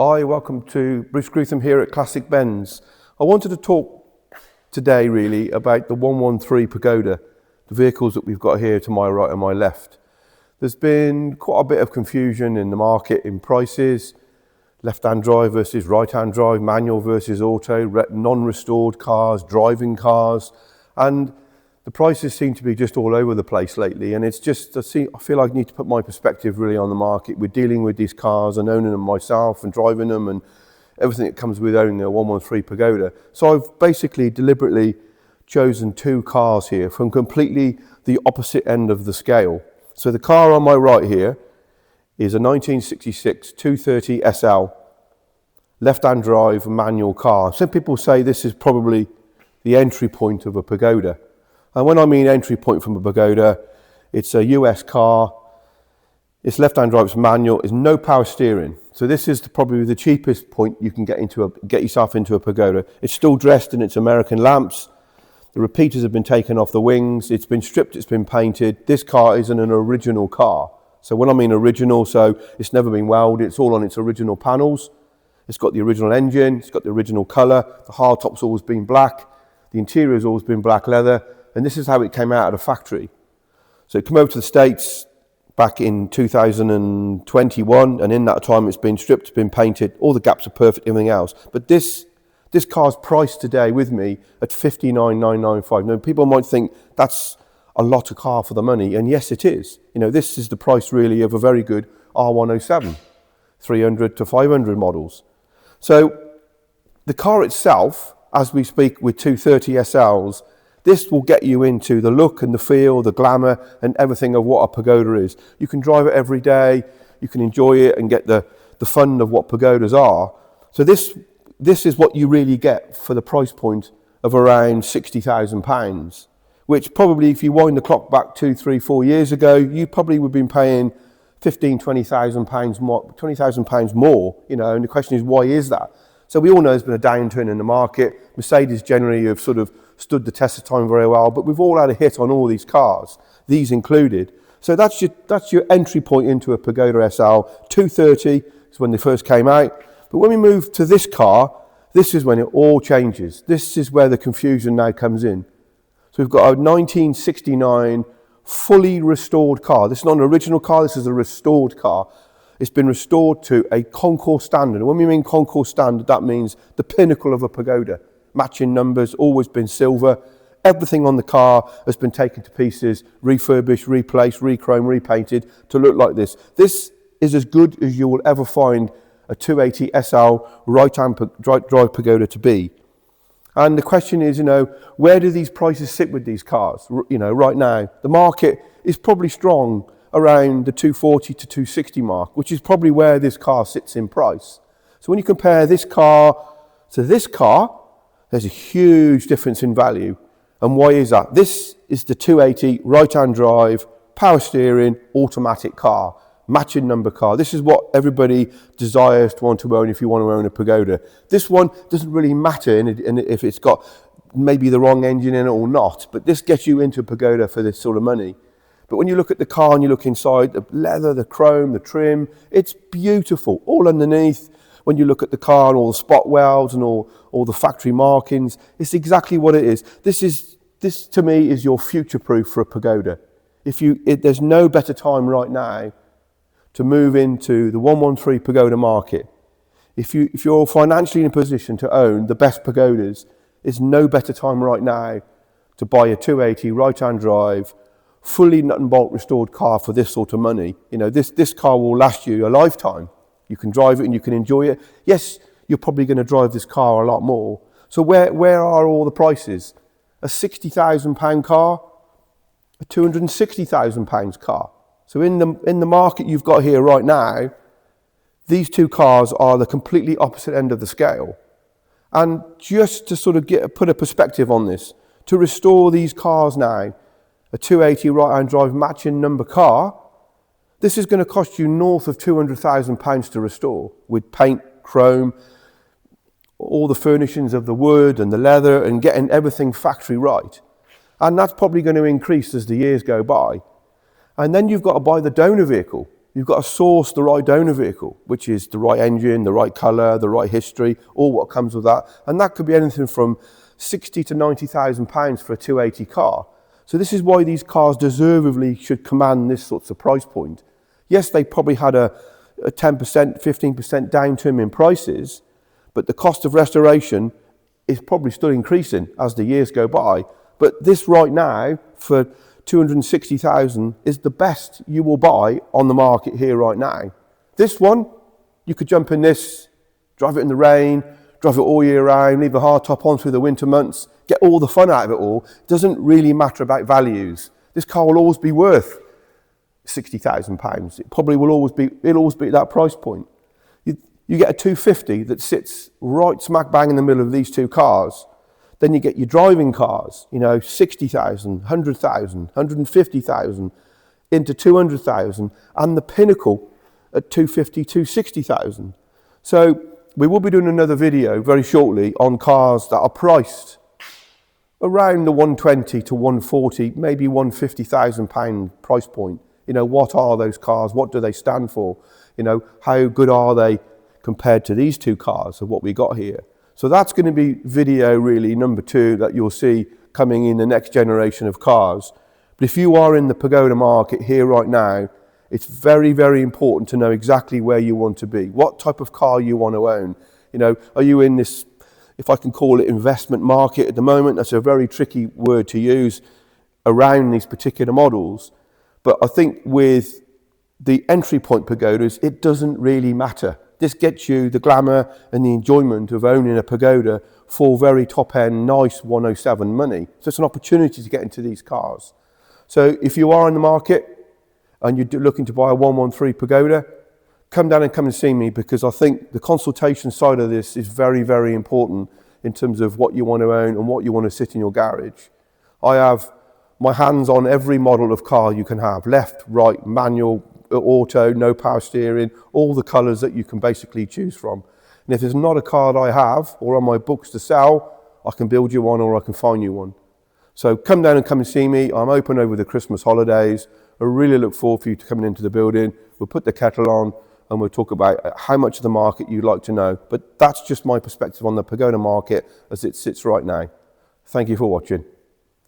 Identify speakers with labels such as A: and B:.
A: Hi, welcome to Bruce Grutham here at Classic Benz. I wanted to talk today really about the 113 Pagoda, the vehicles that we've got here to my right and my left. There's been quite a bit of confusion in the market in prices, left-hand drive versus right-hand drive, manual versus auto, non-restored cars, driving cars, and the prices seem to be just all over the place lately, and it's just, I feel like I need to put my perspective really on the market. We're dealing with these cars and owning them myself and driving them and everything that comes with owning a 113 Pagoda. So I've basically deliberately chosen two cars here from completely the opposite end of the scale. So the car on my right here is a 1966 230 SL, left-hand drive manual car. Some people say this is probably the entry point of a Pagoda. And when I mean entry point from a Pagoda, it's a US car, it's left-hand drive, it's manual, it's no power steering. So this is probably the cheapest point you can get yourself into a Pagoda. It's still dressed in its American lamps. The repeaters have been taken off the wings. It's been stripped, it's been painted. This car isn't an original car. So when I mean original, so it's never been welded, it's all on its original panels. It's got the original engine, it's got the original colour. The hardtop's always been black. The interior's always been black leather. And this is how it came out of the factory. So it came over to the States back in 2021, and in that time it's been stripped, it's been painted, all the gaps are perfect, everything else. But this car's priced today with me at $59,995. Now people might think that's a lot of car for the money, and yes it is. You know, this is the price really of a very good R107, 300 to 500 models. So the car itself, as we speak with 230 SLs, this will get you into the look and the feel, the glamour and everything of what a Pagoda is. You can drive it every day, you can enjoy it and get the fun of what Pagodas are. So this is what you really get for the price point of around £60,000, which probably if you wind the clock back 2, 3, 4 years ago, you probably would have been paying £15,000, £20,000 more, £20,000 more, you know, and the question is, why is that? So we all know there's been a downturn in the market. Mercedes generally have sort of stood the test of time very well, but we've all had a hit on all these cars, these included. So that's your entry point into a Pagoda SL. 230 is when they first came out. But when we move to this car, this is when it all changes. This is where the confusion now comes in. So we've got a 1969 fully restored car. This is not an original car, this is a restored car. It's been restored to a Concours standard. And when we mean Concours standard, that means the pinnacle of a Pagoda. Matching numbers, always been silver. Everything on the car has been taken to pieces, refurbished, replaced, re-chromed, repainted to look like this. This is as good as you will ever find a 280 SL right-hand drive Pagoda to be. And the question is, you know, where do these prices sit with these cars? You know, right now, the market is probably strong around the 240 to 260 mark, which is probably where this car sits in price. So when you compare this car to this car, there's a huge difference in value. And why is that? This is the 280 right-hand drive, power steering, automatic car, matching number car. This is what everybody desires to want to own if you want to own a Pagoda. This one doesn't really matter if it's got maybe the wrong engine in it or not, but this gets you into a Pagoda for this sort of money. But when you look at the car and you look inside, the leather, the chrome, the trim, it's beautiful. All underneath, when you look at the car and all the spot welds and all the factory markings, it's exactly what it is. This to me is your future-proof for a Pagoda. There's no better time right now to move into the 113 Pagoda market. If you're financially in a position to own the best Pagodas, there's no better time right now to buy a 280 right-hand drive, fully nut and bolt restored car for this sort of money. You know, this car will last you a lifetime. You can drive it and you can enjoy it. Yes, you're probably going to drive this car a lot more. So where are all the prices? A £60,000 car, a £260,000 car. So in the market you've got here right now, these two cars are the completely opposite end of the scale. And just to sort of put a perspective on this, to restore these cars now, a 280 right-hand drive matching number car, this is going to cost you north of £200,000 to restore with paint, chrome, all the furnishings of the wood and the leather and getting everything factory right. And that's probably going to increase as the years go by. And then you've got to buy the donor vehicle. you've got to source the right donor vehicle, which is the right engine, the right colour, the right history, all what comes with that. And that could be anything from 60 to 90,000 pounds for a 280 car. So this is why these cars deservedly should command this sort of price point. Yes, they probably had a 10%, 15% downturn in prices, but the cost of restoration is probably still increasing as the years go by. But this right now, for 260,000, is the best you will buy on the market here right now. This one, you could jump in this, drive it in the rain, drive it all year round, leave the hard top on through the winter months, get all the fun out of it all. It doesn't really matter about values. This car will always be worth £60,000. It probably will always be, it'll always be at that price point. You get a 250 that sits right smack bang in the middle of these two cars. Then you get your driving cars, 60,000, 100,000, 150,000, into 200,000, and the pinnacle at 250, 260,000. So we will be doing another video very shortly on cars that are priced around the 120 to 140, maybe 150,000 pound price point. What are those cars? What do they stand for? How good are they compared to these two cars of what we got here? So that's going to be video really number 2 that you'll see coming in the next generation of cars. But if you are in the Pagoda market here right now, it's very, very important to know exactly where you want to be, what type of car you want to own. Are you in this, if I can call it, investment market at the moment? That's a very tricky word to use around these particular models. But I think with the entry point Pagodas, it doesn't really matter. This gets you the glamour and the enjoyment of owning a Pagoda for very top-end, nice 107 money. So it's an opportunity to get into these cars. So if you are in the market and you're looking to buy a 113 Pagoda, come down and come and see me, because I think the consultation side of this is very, very important in terms of what you want to own and what you want to sit in your garage. I have my hands on every model of car you can have, left, right, manual, auto, no power steering, all the colours that you can basically choose from. And if there's not a car that I have or on my books to sell, I can build you one or I can find you one. So come down and come and see me. I'm open over the Christmas holidays. I really look forward for you to coming into the building. We'll put the kettle on and we'll talk about how much of the market you'd like to know. But that's just my perspective on the Pagoda market as it sits right now. Thank you for watching.